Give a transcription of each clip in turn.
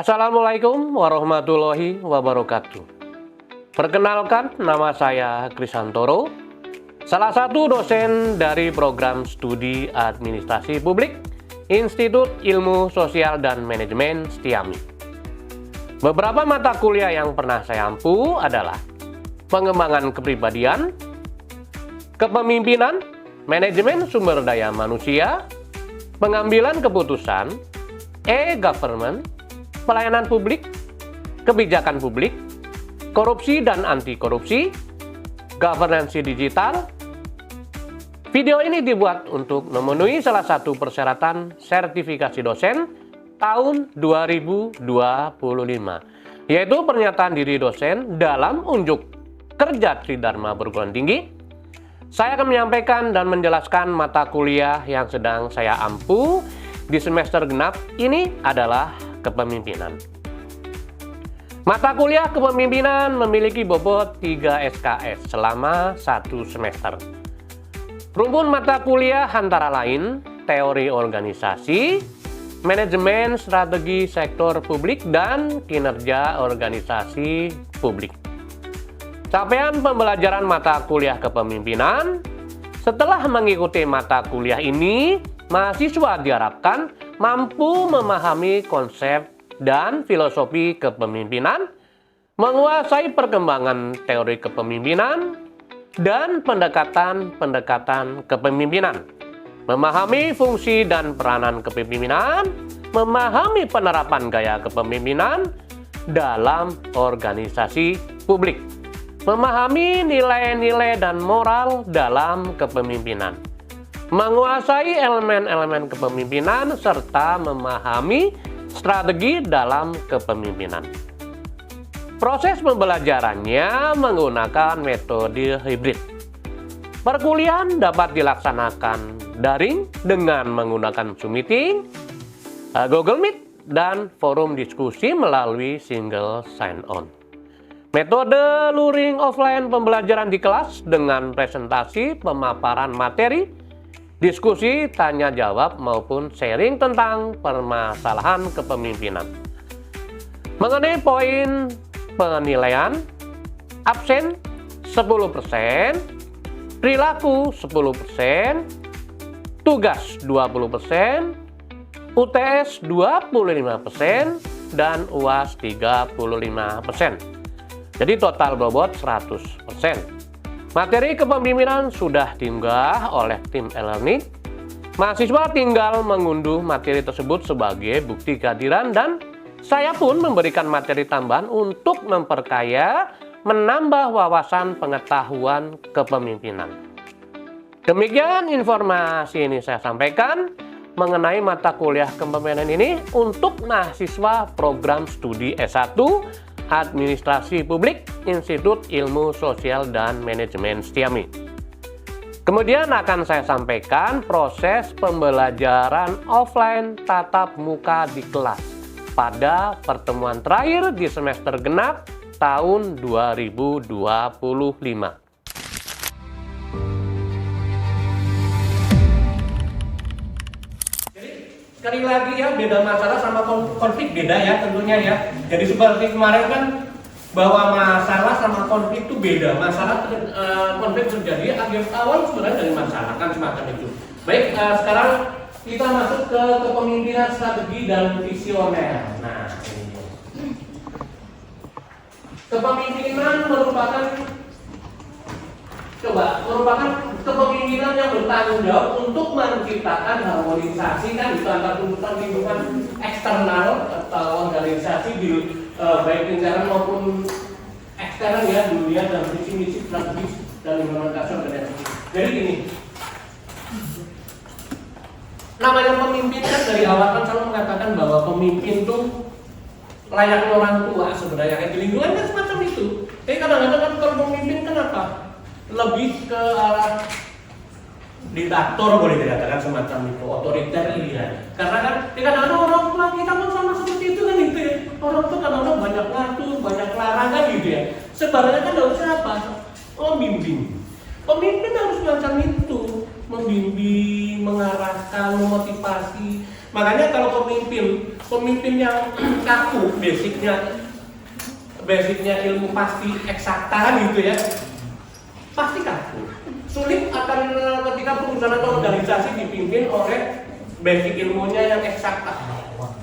Assalamualaikum warahmatullahi wabarakatuh. Perkenalkan, nama saya Krisantoro, salah satu dosen dari program studi administrasi publik Institut Ilmu Sosial dan Manajemen Setiami. Beberapa mata kuliah yang pernah saya ampu adalah pengembangan kepribadian, kepemimpinan, manajemen sumber daya manusia, pengambilan keputusan, e-government, pelayanan publik, kebijakan publik, korupsi dan anti korupsi, governance digital. Video ini dibuat untuk memenuhi salah satu persyaratan sertifikasi dosen tahun 2025, yaitu pernyataan diri dosen dalam unjuk kerja Tridharma Perguruan Tinggi. Saya akan menyampaikan dan menjelaskan mata kuliah yang sedang saya ampu di semester genap ini adalah kepemimpinan. Mata kuliah kepemimpinan memiliki bobot 3 SKS selama 1 semester. Rumpun mata kuliah antara lain teori organisasi, manajemen strategi sektor publik, dan kinerja organisasi publik. Capaian pembelajaran mata kuliah kepemimpinan: setelah mengikuti mata kuliah ini, mahasiswa diharapkan mampu memahami konsep dan filosofi kepemimpinan, menguasai perkembangan teori kepemimpinan dan pendekatan kepemimpinan, memahami fungsi dan peranan kepemimpinan, memahami penerapan gaya kepemimpinan dalam organisasi publik, memahami nilai-nilai dan moral dalam kepemimpinan, menguasai elemen-elemen kepemimpinan, serta memahami strategi dalam kepemimpinan. Proses pembelajarannya menggunakan metode hibrid. Perkuliahan dapat dilaksanakan daring dengan menggunakan Zoom Meeting, Google Meet, dan forum diskusi melalui single sign-on. Metode luring offline pembelajaran di kelas dengan presentasi, pemaparan materi, diskusi, tanya jawab, maupun sharing tentang permasalahan kepemimpinan. Mengenai poin penilaian, absen 10%, perilaku 10%, tugas 20%, UTS 25%, dan UAS 35%. Jadi total bobot 100%. Materi kepemimpinan sudah diunggah oleh tim e-learning. Mahasiswa tinggal mengunduh materi tersebut sebagai bukti kehadiran, dan saya pun memberikan materi tambahan untuk memperkaya, menambah wawasan pengetahuan kepemimpinan. Demikian informasi ini saya sampaikan mengenai mata kuliah kepemimpinan ini untuk mahasiswa program studi S1 Administrasi Publik Institut Ilmu Sosial dan Manajemen Setiami. Kemudian akan saya sampaikan proses pembelajaran offline tatap muka di kelas pada pertemuan terakhir di semester genap tahun 2025. Sekali lagi ya, beda masalah sama konflik beda ya tentunya ya. Jadi seperti kemarin kan bahwa masalah sama konflik itu beda. Masalah konflik terjadi akhir awal sebenarnya dari masalah kan semacam itu. Baik, sekarang kita masuk ke kepemimpinan strategi dan visioner. Nah, ini. Kepemimpinan merupakan kepemimpinan yang bertanggung jawab untuk menciptakan harmonisasi kan itu antara tuntutan lingkungan eksternal atau organisasi di baik internal maupun eksternal ya, dunia dan visi misi strategis dan implementasi organisasi. Jadi gini, namanya pemimpin kan dari awal kan selalu mengatakan bahwa pemimpin itu layaknya orang tua sebenarnya, kayak di lingkungan kan semacam itu. Tapi kadang-kadang kan kalau pemimpin kan apa? Lebih ke arah diktator, boleh dikatakan semacam itu, otoriter ini ya. Karena kan kadang-kadang orang tua kita pun sama seperti itu kan gitu ya. Orang tua kadang-kadang banyak ngatur, banyak larangan gitu ya. Sebenarnya kan harusnya apa? Membimbing. Pemimpin harus macam itu, membimbing, mengarahkan, memotivasi. Makanya kalau pemimpin pemimpin yang kaku, basicnya ilmu pasti eksakta gitu ya, pasti kaku. Sulit akan ketika perusahaan atau organisasi dipimpin oleh basic ilmunya yang eksakta.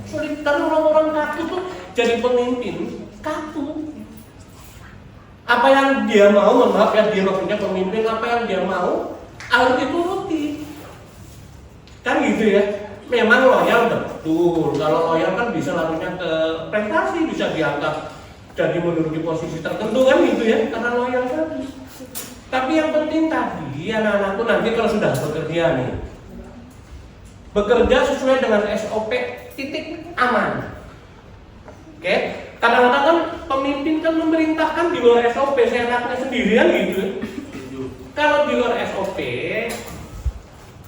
Sulit karena orang-orang kaku tuh jadi pemimpin kaku. Apa yang dia mau, maaf ya, dia maksudnya pemimpin, apa yang dia mau harus dituruti. Kan gitu ya. Memang loyal betul. Kalau loyal kan bisa lalunya ke prestasi, bisa diangkat jadi menduduki posisi tertentu kan gitu ya, karena loyal tadi. Tapi yang penting tadi anak-anakku nanti kalau sudah bekerja nih, bekerja sesuai dengan SOP titik aman. Oke, kadang-kadang kan pemimpin kan memerintahkan di luar SOP, seenaknya sendirian gitu. Kalau di luar SOP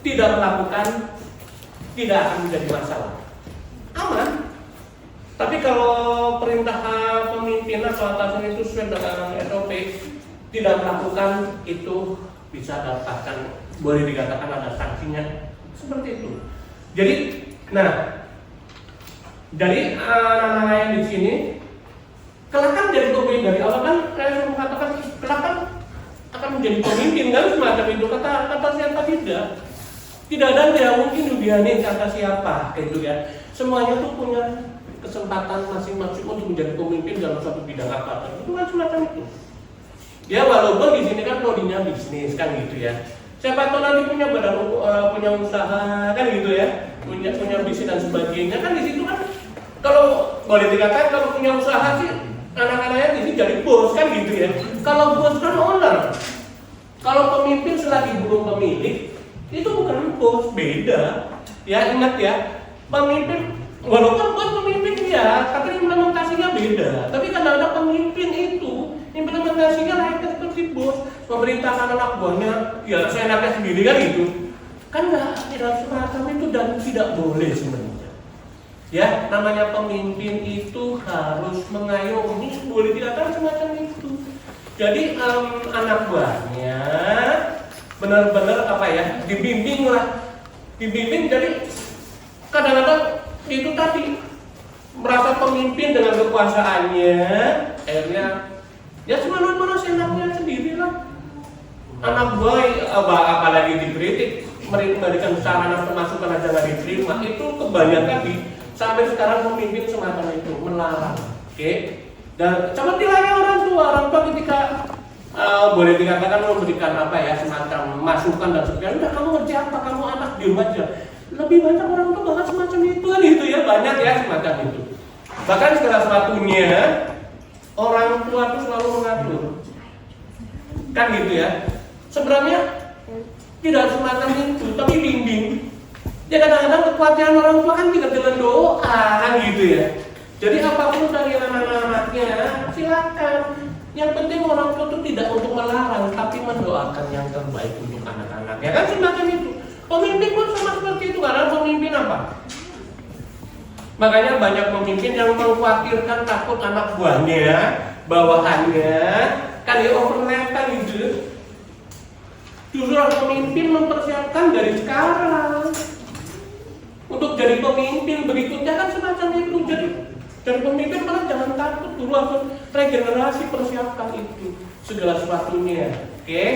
tidak melakukan, tidak akan menjadi masalah, aman. Tapi kalau perintah pemimpin atau atasan itu sesuai dengan SOP, tidak melakukan, itu bisa dapatkan, boleh dikatakan ada sanksinya seperti itu. Jadi, dari anak-anak yang di sini, kelak kan jadi pemimpin. Dari awal kan saya sudah mengatakan kelak kan akan menjadi pemimpin kan, semacam itu kata siapa tidak ada yang tidak mungkin dudianin kata siapa gitu ya. Semuanya tuh punya kesempatan masing-masing untuk menjadi pemimpin dalam suatu bidang apa. Itu kan semacam itu. Ya walaupun di sini kan prodinya bisnis kan gitu ya. Siapa tahu nanti punya badan, punya usaha kan gitu ya, punya bisnis dan sebagainya kan di situ kan. Kalau boleh dikatakan kalau punya usaha sih anak-anaknya di sini jadi bos kan gitu ya. Kalau bos kan owner. Kalau pemimpin selagi belum pemilik itu bukan bos, beda. Ya ingat ya, pemimpin walaupun bos pemimpin ya, tapi implementasinya beda. Tapi kadang-kadang pemimpin itu implementasinya layaknya seperti bos, memerintahkan anak buahnya ya seenaknya sendiri kan gitu. Kan tidak semacam itu dan tidak boleh sebenarnya. Ya, namanya pemimpin itu harus mengayomi, boleh dikatakan semacam itu. Jadi anak buahnya benar-benar dibimbing jadi kadang-kadang itu tadi merasa pemimpin dengan kekuasaannya, akhirnya ya semana-mana seenaknya sendiri lah. Anak buah apalagi dikritik memberikan sarana pemasukan aja nggak diterima, itu kebanyakan sampai sekarang pemimpin semacam itu melarang. Oke. Dan seperti layaknya orang tua ketika boleh dikatakan memberikan semacam masukan dan sebagainya. Udah kamu kerja apa, kamu anak di rumah aja. Lebih banyak orang tua bahkan semacam itu kan gitu ya, banyak ya semacam itu. Bahkan segala sesuatunya orang tua itu selalu mengatur. Kan gitu ya. Sebenarnya tidak semacam itu, tapi bimbing. Ya kadang-kadang kekuatan orang tua kan tidak dengan doa kan gitu ya. Jadi apapun dari anak-anaknya silakan. Yang penting orang tua itu tidak untuk melarang, tapi mendoakan yang terbaik untuk anak-anak. Ya kan semacam itu. Pemimpin pun sama seperti itu, karena pemimpin apa? Makanya banyak pemimpin yang mengkhawatirkan takut anak buahnya, bawahannya, kan ya overlap kan gitu. Justru pemimpin mempersiapkan dari sekarang untuk jadi pemimpin berikutnya kan semacam itu. Jadi pemimpin malah jangan takut dulu, harus regenerasi, persiapkan itu segala sesuatunya. Oke?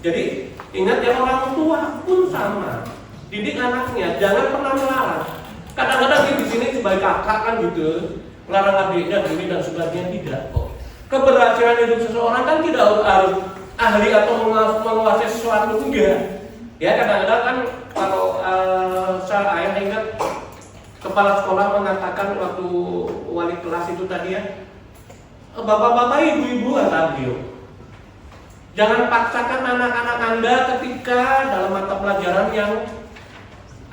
Jadi ingat ya, orang tua pun sama. Didik anaknya, jangan pernah melarang. Kadang-kadang di sini sebagai kakak kan gitu, melarang adiknya ini dan sebagainya, tidak kok. Keberhasilan hidup seseorang kan tidak harus ahli atau menguasai sesuatu, enggak. Ya kadang-kadang kan kalau saya ingat kepala sekolah mengatakan waktu wali kelas itu tadi ya, bapak-bapak, ibu-ibu kata beliau, jangan paksakan anak-anak Anda ketika dalam mata pelajaran yang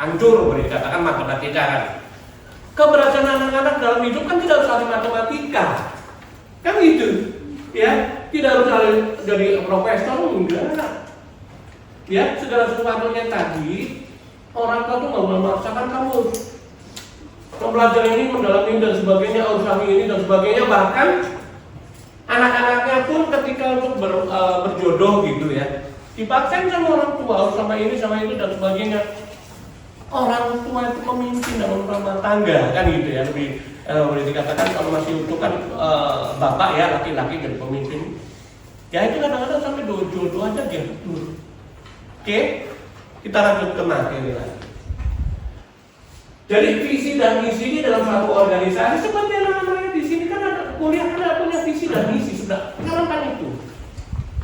hancur, boleh dikatakan matematika kan. Keberhasilan anak-anak dalam hidup kan tidak harus ahli matematika, kan gitu, ya, tidak harus jadi profesor, enggak. Ya, segala sesuatunya tadi orang tua tuh nggak memaksakan kamu mempelajari ini, mendalami dan sebagainya, urusan ini dan sebagainya. Bahkan anak-anaknya pun ketika untuk berjodoh gitu ya, dipaksain sama orang tua harus sama ini sama itu dan sebagainya. orang tua itu memimpin dalam rumah tangga, kan gitu ya, lebih boleh dikatakan kalau masih utuh kan bapak ya, laki-laki jadi pemimpin. Ya itu kadang-kadang sampai jodoh aja dia betul. Oke, kita lanjut ke materi lagi. Jadi visi dan misi ini dalam satu organisasi seperti yang namanya di sini kan ada kuliah kan ada punya visi dan misi sudah kan itu.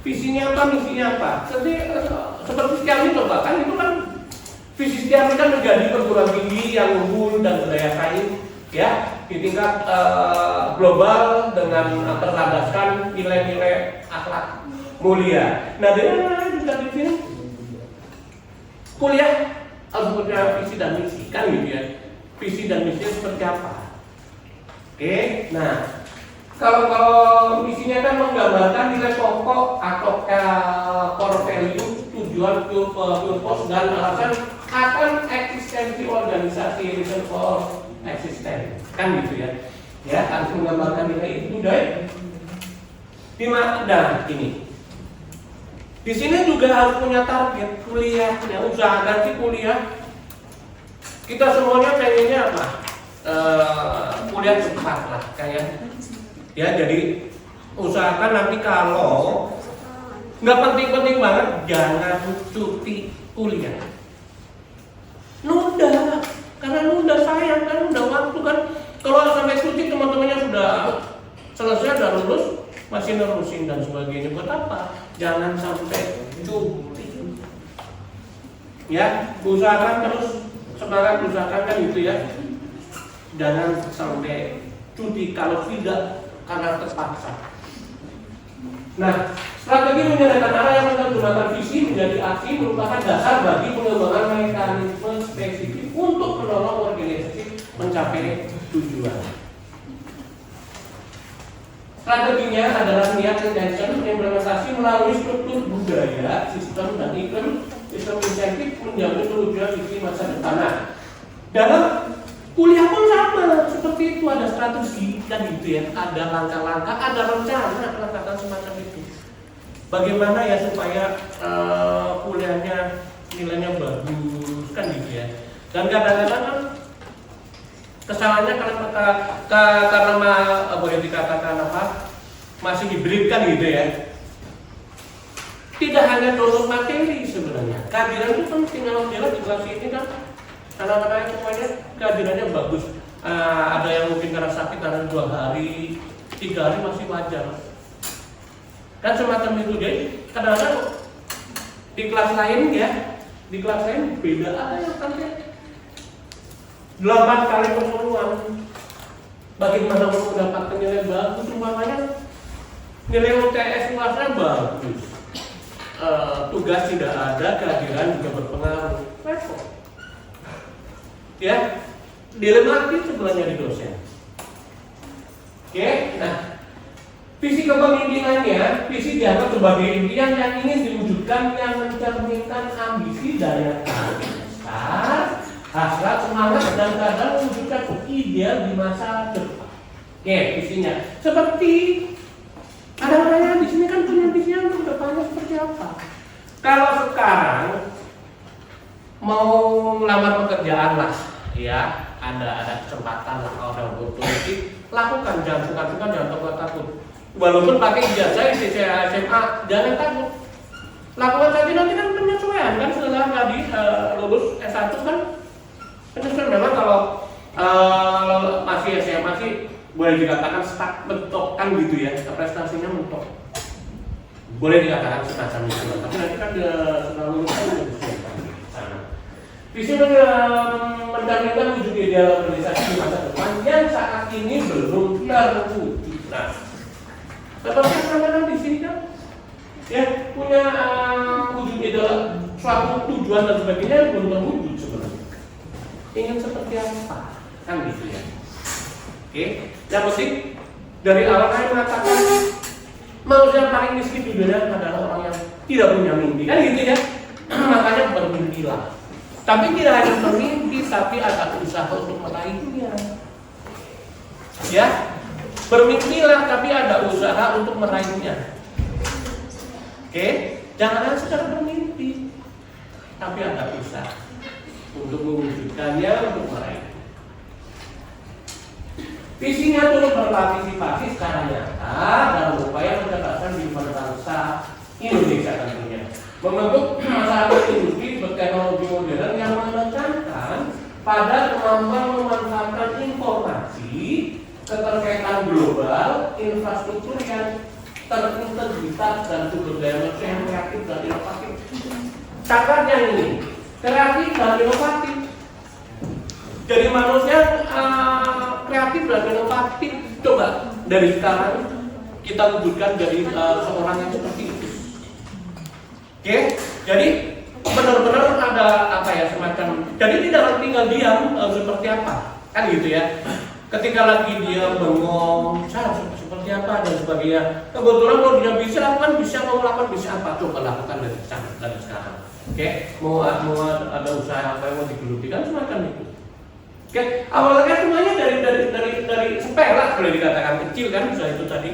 Visinya apa, misinya apa? Seperti sekarang coba kan itu kan visi sekarang kan menjadi perguruan tinggi yang unggul dan berdaya saing ya di tingkat global dengan berlandaskan nilai-nilai akhlak mulia. Nah dengan juga di sini kuliah harus punya visi dan misi kan gitu ya. Visi dan misinya seperti apa? Oke, nah kalau misinya kan menggambarkan nilai pokok atau core value, tujuan, purpose dan alasan akan eksistensi organisasi, reason for existence kan gitu ya. Ya harus menggambarkan nilai itu dari nah ini. Di sini juga harus punya target kuliahnya, usaha nanti kuliah. Kita semuanya pengennya apa? Kuliah cepat lah, kayak ya. Jadi usahakan nanti kalau nggak penting-penting banget, jangan cuti kuliah. Nunda, karena nunda sayang kan, nunda waktu kan. Kalau sampai cuti teman-temannya sudah selesai, sudah lulus, masih nerusin dan sebagainya. Buat apa? Jangan sampai cuti. Ya, usahakan terus semangat, usahakan kan gitu ya. Jangan sampai cuti kalau tidak karena terpaksa. Nah, strategi menyediakan arah yang menggunakan visi menjadi aksi merupakan dasar bagi pengembangan mekanisme spesifik untuk mendorong organisasi mencapai tujuan. Strateginya adalah niat intention implementasi melalui struktur budaya, sistem dan iklim, sistem insentif menjamin tujuan visi masa depan. Nah, dalam kuliah pun sama, seperti itu ada strategi dan gitu ya, ada langkah-langkah, ada rencana semacam itu. Bagaimana ya supaya kuliahnya nilainya bagus kan gitu ya. Dan kadang-kadang kan kesalahannya karena boleh dikatakan apa, masih diberikan gitu ya. Tidak hanya download materi sebenarnya, kehadiran itu penting. Kalau jalan di kelas ini kan anak-anaknya semuanya kehadirannya bagus. Ada yang mungkin karena sakit karena 2 hari, 3 hari masih wajar. Kan semacam itu. Jadi kadang-kadang di kelas lain ya, di kelas lain beda yang sampai 8 kali pertemuan. Bagaimana mau mendapatkan nilai bagus? Umpamanya nilai UTS luasnya bagus, tugas tidak ada, kehadiran juga berpengaruh. Repot. Ya, dilematis sebenarnya di dosen. Oke, nah visi kepemimpinannya, visi dianggap sebagai impian yang ingin diwujudkan yang mencerminkan ambisi daya tarik besar, hasrat, semangat dan kadang mewujudkan ideal di masa depan. Oke, visinya seperti ada di sini kan punya visinya untuk depannya seperti apa. Kalau sekarang mau melamar pekerjaan lah, ya ada kesempatan lah kalau orang butuh, lakukan, jangan suka-suka, jangan takut-takut. Walaupun pakai ijazah SMA, jangan takut. Lakukan saja, nanti kan penyesuaian kan setelah tadi lulus S1 kan penyesuaian. Memang kalau masih SMA sih boleh dikatakan stuck, mentok kan gitu ya, prestasinya mentok. Boleh dikatakan semacam itu, tapi nanti kan setelah lulus kan udah disesuaikan sana. Visi mencerminkan wujud ideal organisasi di masa depan yang saat ini belum terwujud. Nah, seperti yang di sini kan, ya punya wujud ideal, suatu tujuan dan sebagainya belum terwujud sebenarnya. Ingin seperti apa? Kan gitu ya. Oke, yang penting dari awal saya mengatakan manusia yang paling miskin di dunia adalah orang yang tidak punya mimpi, kan gitu ya. Makanya bermimpilah. Tapi tidak hanya bermimpi, tapi ada usaha untuk meraihnya. Ya, bermimpilah, tapi ada usaha untuk meraihnya. Oke, jangan hanya sekedar bermimpi, tapi ada usaha untuk mewujudkan. mewujudkannya untuk meraih. Visinya turut berpartisipasi secara nyata dalam upaya pencegahan kehidupan bangsa Indonesia tentunya. Membentuk masyarakat industri berteknologi modern yang menekankan pada kemampuan memanfaatkan informasi, keterkaitan global, infrastruktur yang terintegritas dan sumber daya manusia yang kreatif dan inovatif. Catatnya ini, kreatif dan inovatif. Jadi manusia kreatif dan inovatif. Coba dari sekarang kita wujudkan jadi seorang yang seperti itu. Oke, jadi benar-benar ada apa ya semacam. Jadi tidak tinggal diam seperti apa, kan gitu ya. Ketika lagi dia bengong, seperti apa dan sebagainya. Kebetulan kalau dia bisa lakukan, mau melakukan bisa apa? Coba lakukan dari sekarang. Oke, mau ada usaha apa yang mau digeluti kan semacam itu. Oke, awalnya semuanya dari sepele boleh dikatakan kecil kan usaha itu tadi.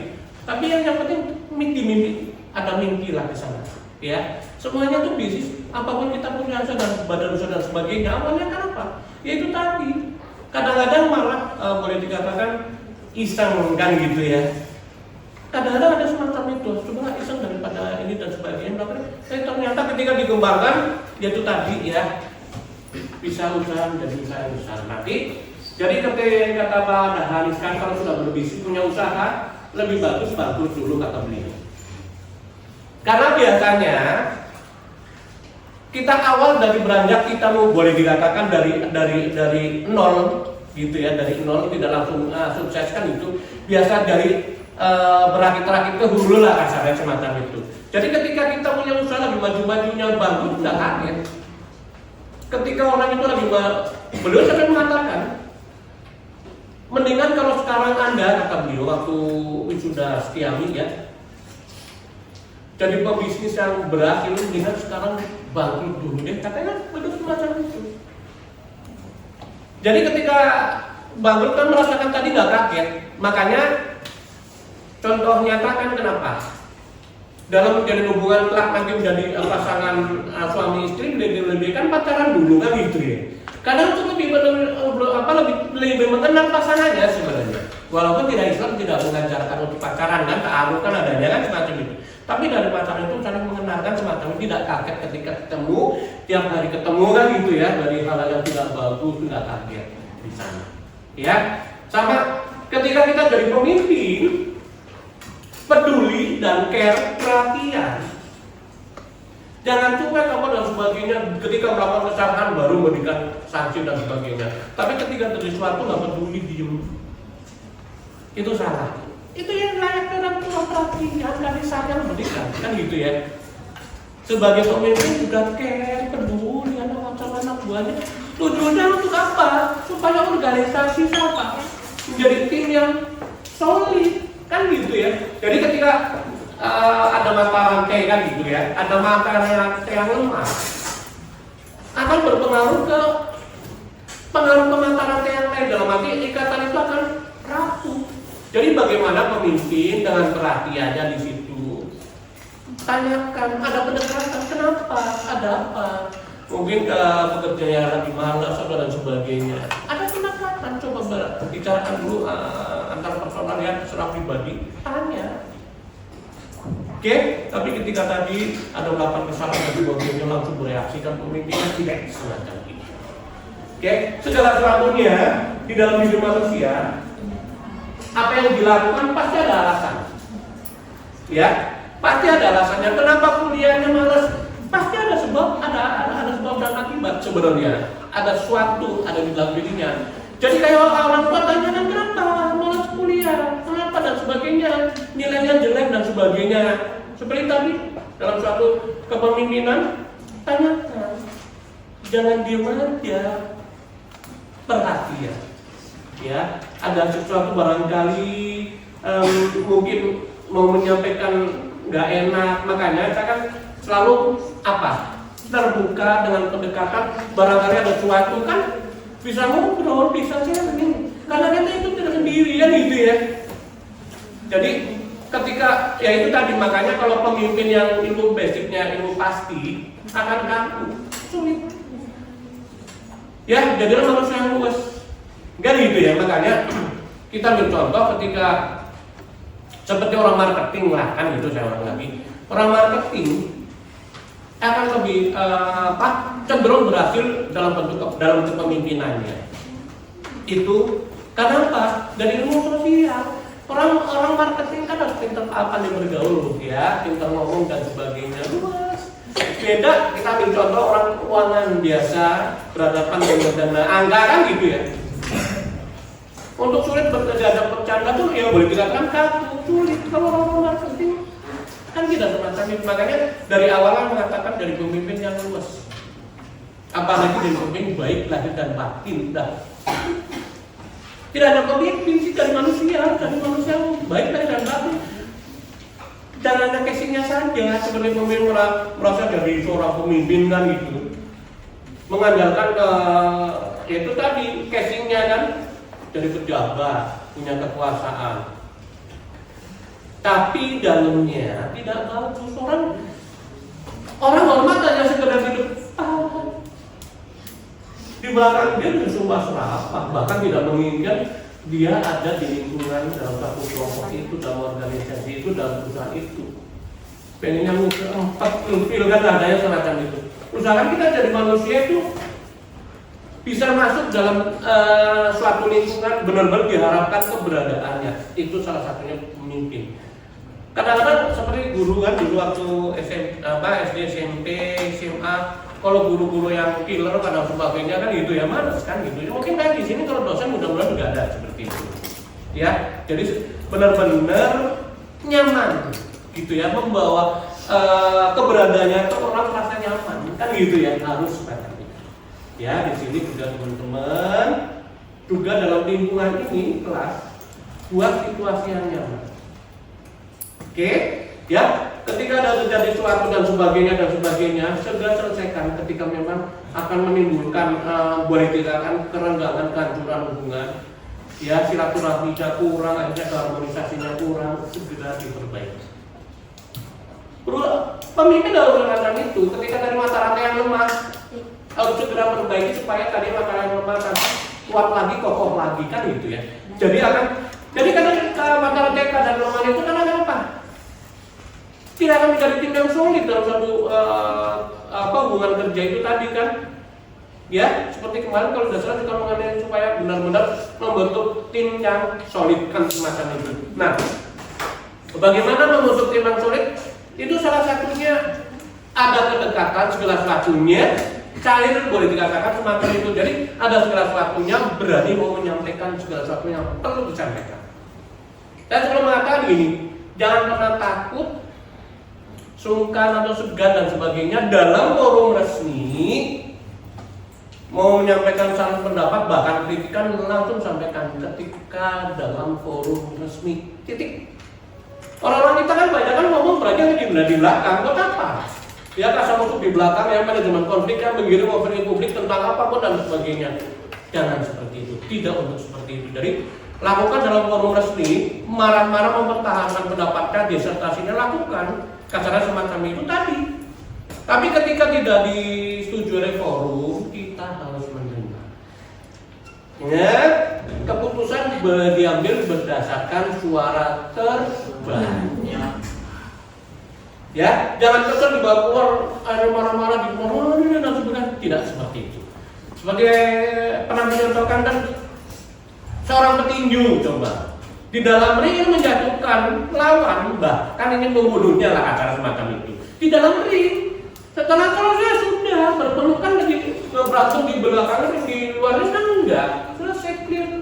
Tapi yang penting mimpi ada mimpi lah di sana. Ya, semuanya tuh bisnis. Apapun kita punya usaha dan badan usaha dan sebagainya. Awalnya kan apa? Ya itu tadi. Kadang-kadang malah boleh dikatakan iseng kan gitu ya. Kadang-kadang ada semacam itu. Coba iseng daripada ini dan sebagainya. Tapi ternyata ketika dikembangkan, ya itu tadi ya. Bisa usaha menjadi usaha yang besar nanti. Jadi ketika kata Pak Dahlan kan kalau sudah berbisnis punya usaha lebih bagus dulu kata beliau. Karena biasanya kita awal dari beranjak kita mau boleh dikatakan dari nol gitu ya, dari nol tidak langsung sukses kan itu biasa dari berakit-rakit ke hulu lah kasarnya semacam itu. Jadi ketika kita punya usaha lebih maju-majunya bagus tidak kaget. Ketika orang itu lagi beliau sampai mengatakan mendingan kalau sekarang Anda kata beliau waktu wisuda Setiami ya jadi pebisnis yang berhasil mendingan sekarang bangkrut dulu deh katanya begitu semacam itu. Jadi ketika bangkrut kan merasakan tadi nggak kaget, makanya contoh nyata kan kenapa dalam menjalin hubungan kelak nanti menjadi pasangan suami istri lebih kan pacaran dulu kan gitu ya. Kadang itu lebih mengenal pasangannya sebenarnya. Walaupun tidak Islam tidak mengajarkan untuk pacaran kan ta'aruf kan adanya kan semacam itu. Tapi dari pacaran itu saling mengenalkan semacam itu tidak kaget ketika ketemu tiap hari ketemu kan gitu ya dari hal-hal yang tidak bagus tidak kaget di sana. Ya sama ketika kita jadi pemimpin peduli dan care perhatian. Jangan cuek apa dan sebagainya ketika melakukan kesalahan baru memberikan sanksi dan sebagainya. Tapi ketika terjadi sesuatu nggak peduli diem, itu salah. Itu yang layak orang tua perhatian kasih sayang berikan kan gitu ya. Sebagai pemimpin juga care peduli anak buahnya. Tujuannya untuk apa? Supaya organisasi apa? Menjadi tim yang solid kan gitu ya. Jadi ketika ada mata rantai kan gitu ya, ada mata rantai yang lemah akan berpengaruh ke mata rantai yang lain dalam arti ikatan itu akan rapuh. Jadi bagaimana pemimpin dengan perhatiannya di situ tanyakan ada pendekatan kenapa, ada apa? Mungkin pekerjanya lagi malas dan sebagainya. Ada pendekatan coba bicarakan dulu antar personal ya secara pribadi tanya. Oke, tapi ketika tadi ada melakukan kesalahan dan sebagainya langsung bereaksi dan pemimpinnya tidak semacam itu. Oke, segala sesuatunya di dalam hidup manusia apa yang dilakukan pasti ada alasan. Ya, pasti ada alasannya. Kenapa kuliahnya malas? Pasti ada sebab, ada sebab dan akibat sebenarnya. Ada sesuatu ada di dalam dirinya. Jadi kayak orang tua tanyakan kenapa malas kuliah, kenapa dan sebagainya, nilainya jelek dan sebagainya. Seperti tadi dalam suatu kepemimpinan tanyakan, jangan diem aja, perhatian. Ya, ada sesuatu barangkali mungkin mau menyampaikan nggak enak, makanya saya kan selalu apa terbuka dengan pendekatan barangkali ada sesuatu kan bisa ngobrol, bisa sharing karena kita itu tidak sendirian gitu ya. Jadi ketika ya itu tadi makanya kalau pemimpin yang ilmu basicnya ilmu pasti akan kaku sulit. Ya, jadilah manusia yang luwes. Enggak gitu ya, makanya kita ambil contoh ketika seperti orang marketing lah, kan gitu saya ulang lagi. Orang marketing akan lebih cenderung berhasil dalam bentuk pemimpinannya. Itu karena apa? Dari ilmu sosial. Orang marketing kan harus pintar apa nih bergaul ya, pintar ngomong dan sebagainya. Luas. Beda kita ambil contoh orang keuangan biasa berhadapan dengan dana angka kan gitu ya. Untuk sulit bercanda tuh ya boleh dikatakan kaku, sulit. Kalau orang marketing kan tidak semacam itu. Makanya dari awal mengatakan dari pemimpin yang luas. Apalagi dari pemimpin baik lahir dan batin dah. Tidak ada pemimpin sih dari manusia baik lahir dan batin. Dan hanya casingnya saja seperti pemimpin merasa dari seorang pemimpin kan gitu. Mengandalkan itu tadi casingnya kan dari pejabat, punya kekuasaan. Tapi dalamnya tidak bagus. Orang hormat hanya sekedar di depan. Di belakang dia bersumpah serapah, bahkan tidak menginginkan dia ada di lingkungan dalam satu kelompok itu, dalam organisasi itu, dalam perusahaan itu. Pengennya empat pil kan adanya semacam itu. Usahakan kita jadi manusia itu bisa masuk dalam suatu lingkungan, benar-benar diharapkan keberadaannya. Itu salah satunya pemimpin. Kadang-kadang seperti guru kan dulu waktu SD, SMP, SMA, kalau guru-guru yang killer dan sebagainya kan gitu ya, malas kan gitu. Mungkin kan di sini kalau dosen mudah-mudahan juga ada seperti itu. Ya, jadi benar-benar nyaman gitu ya, membawa keberadaannya itu orang merasa nyaman kan gitu ya, harus seperti itu. Ya, di sini juga teman-teman juga dalam lingkungan ini kelas buat situasi yang nyaman. Oke, ya, ketika ada terjadi sesuatu dan sebagainya, segera selesaikan ketika memang akan menimbulkan boleh dikatakan kerenggangan, kehancuran hubungan. Ya, silaturahminya kurang, akhirnya harmonisasinya kurang, segera diperbaiki. Pemimpin harus melakukan itu ketika dari mata rantai yang lemah harus segera perbaiki supaya tadi mata rantai yang lemah kan kuat lagi, kokoh lagi kan gitu ya. Jadi karena mata rantai keadaan lemah itu kan ada apa? Tidak akan menjadi tim yang solid dalam satu hubungan kerja itu tadi kan. Ya, seperti kemarin kalau sudah salah kita mengenai supaya benar-benar membentuk tim yang solid kan semacam itu. Nah, bagaimana membentuk tim yang solid? Itu salah satunya ada kedekatan segala sesuatunya, cair boleh dikatakan semacam itu. Jadi ada segala sesuatunya, berani mau menyampaikan segala sesuatu yang perlu disampaikan. Dan selalu mengatakan gini, jangan pernah takut, sungkan atau segan dan sebagainya dalam forum resmi. Mau menyampaikan saran pendapat bahkan kritikan langsung sampaikan ketika dalam forum resmi. Titik. Orang-orang kita kan banyak kan ngomong banyak di belakang, buat apa? Ya rasa musuh di belakang yang manajemen konflik yang mengirim opini publik tentang apapun dan sebagainya. Jangan seperti itu, tidak untuk seperti itu. Jadi lakukan dalam forum resmi, marah-marah mempertahankan pendapatnya, disertasinya lakukan, kasarnya semacam itu tadi. Tapi ketika tidak disetujui oleh forum, kita harus menerima. Ya, keputusan diambil berdasarkan suara terbanyak. Ya, jangan kesel dibawa keluar, ada marah-marah di forum dan sebagainya. Tidak seperti itu. Sebagai pernah mencontohkan kan seorang petinju coba di dalam ring menjatuhkan lawan, bahkan ingin membunuhnya lah acara semacam itu. Di dalam ring. Setelah kalau saya sudah berpelukan lagi berantem di belakang di luar ring kan enggak. Selesai clear.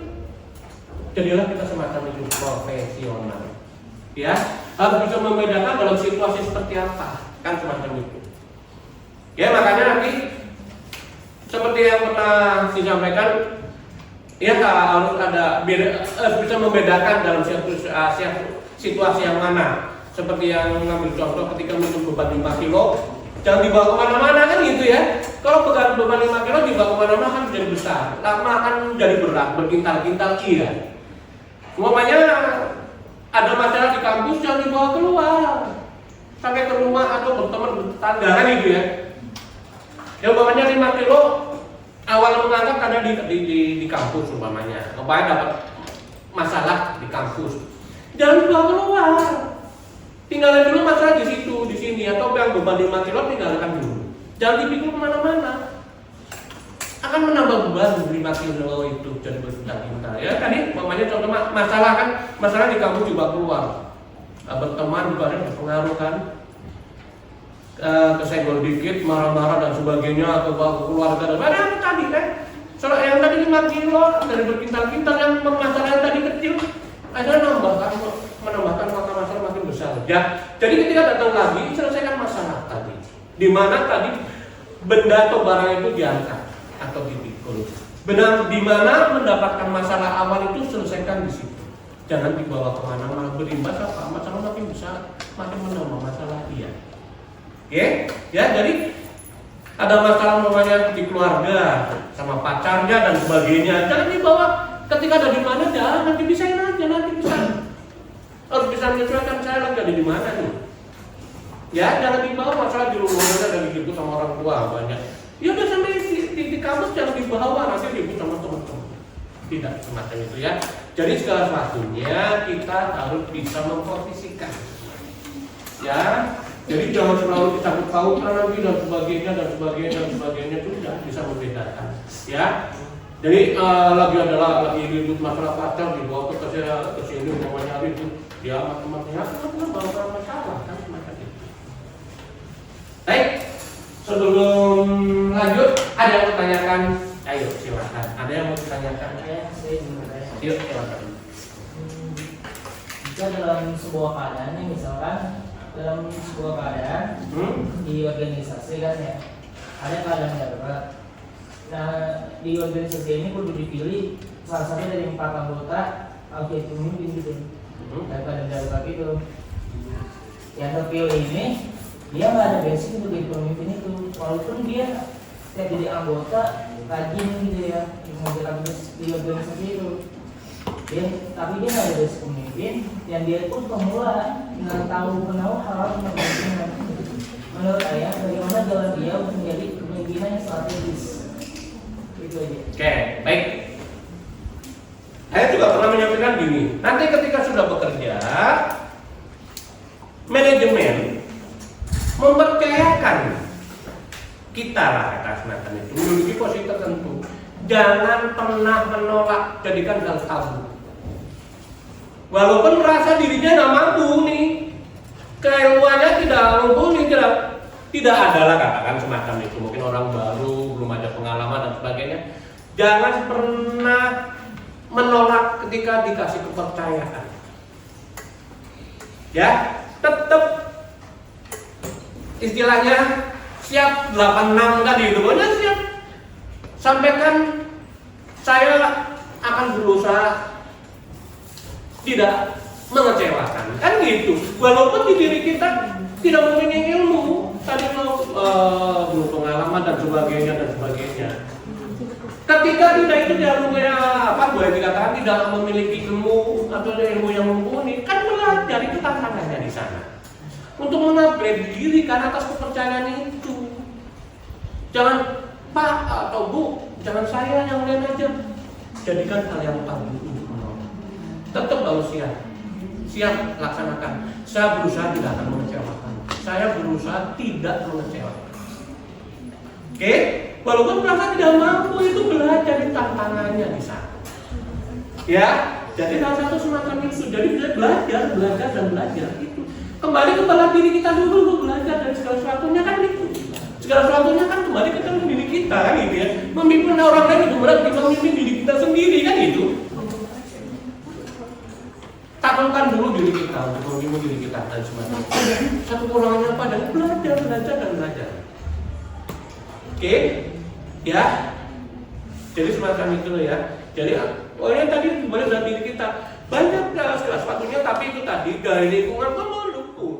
Jadilah kita semacam itu profesional. Ya, harus bisa membedakan dalam situasi seperti apa, kan semacam itu. Ya, makanya nanti seperti yang pernah disampaikan, ya harus ada bisa membedakan dalam situasi yang mana. Seperti yang ngambil contoh ketika minum beban 5 kilo, jangan dibawa kemana-mana kan gitu ya. Kalau beban 5 kilo dibawa kemana-mana kan jadi besar, lama akan jadi berat, berkintal-kintal iya. Umpamanya ada masalah di kampus jangan dibawa keluar, sampai ke rumah atau berteman bertetangga kan gitu ya. Ya umpamanya 5 kilo awal menganggap karena di kampus umpamanya, supaya dapat masalah di kampus, jangan dibawa keluar, tinggalkan dulu masalah di situ, di sini, atau yang beban 5 kilo tinggalkan dulu, jangan dipikul kemana-mana, akan menambah beban 5 kilo itu jadi berjuta-juta. Ya tadi umpamanya contoh masalah di kampus juga keluar, berteman juga ada berpengaruh kan. Kesenggol dikit, marah-marah dan sebagainya, atau bawa ke keluarga dan apa tadi kan? Soal yang tadi 5 kilo dari berkintal-kintal, yang masalah yang tadi kecil, ada menambahkan masalah makin besar. Ya, jadi ketika datang lagi selesaikan masalah tadi. Di mana tadi benda atau barang itu diangkat atau dipikul. Benar di mana mendapatkan masalah awal itu selesaikan di situ. Jangan dibawa kemana malah berimbas apa masalah makin besar, makin menambah masalah dia. Oke, ya jadi ada masalah namanya di keluarga sama pacarnya dan sebagainya. Jangan dibawa ketika ada di mana, jangan nanti bisain aja, nanti bisa harus bisa menyesuaikan saya lagi ada di mana nih. Ya jangan dibawa masalah di rumah dan ribut sama orang tua banyak. Ya udah sampai di kampus jangan dibawa nanti ribut sama teman-teman. Tidak semacam itu ya. Jadi segala sesuatunya kita harus bisa memposisikan. Ya. Jadi jangan selalu disangkut pautan lagi dan sebagainya itu tidak bisa membedakan, ya. Jadi lagi ribut masalah pacar dibawa ke sini umpamanya ribut dia sama teman-temannya bawa masalah kan semacam itu. Baik, sebelum lanjut ada yang mau tanyakan? Ayo silakan. Ada yang mau ditanyakan? Saya ingin bertanya. Yuk silakan. Jika dalam sebuah keadaan nih, misalkan dalam sebuah keadaan di organisasi kan ya ada keadaan darurat. Nah di organisasi ini kudu dipilih salah satu dari 4 anggota jadi pemimpin gitu. Dan keadaan darurat itu yang terpilih ini dia nggak ada basic untuk jadi pemimpin itu, walaupun dia setiap jadi anggota rajin gitu ya menjalankan di organisasi itu. Tapi dia nggak ada basic pemimpin, yang dia pun pemula nggak tahu hal-hal tentang kepemimpinan. Menurut saya, bagaimana jalan dia untuk menjadi kepemimpinan yang strategis? Itu aja. Oke, baik. Saya juga pernah menyampaikan gini. Nanti ketika sudah bekerja, manajemen mempercayakan kita lah kata semacam itu menduduki posisi tertentu. Jangan pernah menolak, jadikan hal tabu. Walaupun merasa dirinya nggak mampu nih, keilmuannya tidak mumpuni, tidak adalah katakan semacam itu. Mungkin orang baru, belum ada pengalaman dan sebagainya. Jangan pernah menolak ketika dikasih kepercayaan. Ya, tetap istilahnya siap 86 tadi itu, pokoknya siap. Sampaikan saya akan berusaha tidak mengecewakan, kan gitu. Walaupun di diri kita tidak mempunyai ilmu, tadi belum pengalaman dan sebagainya. Ketika tidak itu dialognya boleh dikatakan tidak memiliki ilmu atau ilmu yang mumpuni, kan belajar itu tantangannya di sana. Untuk mengupgrade diri karena atas kepercayaan itu. Jangan Pak atau Bu, jangan saya yang lain aja. Jadikan hal yang tabu untuk menolong. Tetap harus siap laksanakan. Saya berusaha tidak akan mengecewakan. Saya berusaha tidak mengecewakan. Oke? Walaupun merasa tidak mampu, itu belajar di tantangannya di sana. Ya, jadi salah satu semacam itu. Jadi belajar itu. Kembali kepada diri kita dulu belajar dari segala sesuatunya kan itu. Segala sesuatunya kan kembali ke dalam diri kita kan gitu ya. Memimpin orang lain itu berat kita memimpin diri kita sendiri kan itu. Taklukkan dulu diri kita untuk memimpin diri kita dan semacamnya. Satu kurangnya apa? Dan belajar. Oke, ya. Jadi semacam itu ya. Jadi pokoknya tadi kembali dari diri kita banyak segala sesuatunya, tapi itu tadi dari lingkungan pun mendukung.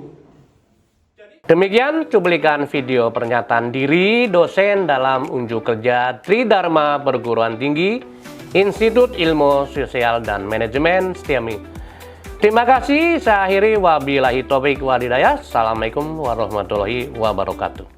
Demikian cuplikan video pernyataan diri dosen dalam unjuk kerja Tridharma Perguruan Tinggi Institut Ilmu Sosial dan Manajemen STIAMI. Terima kasih, saya akhiri wabillahi taufiq walhidayah. Assalamualaikum warahmatullahi wabarakatuh.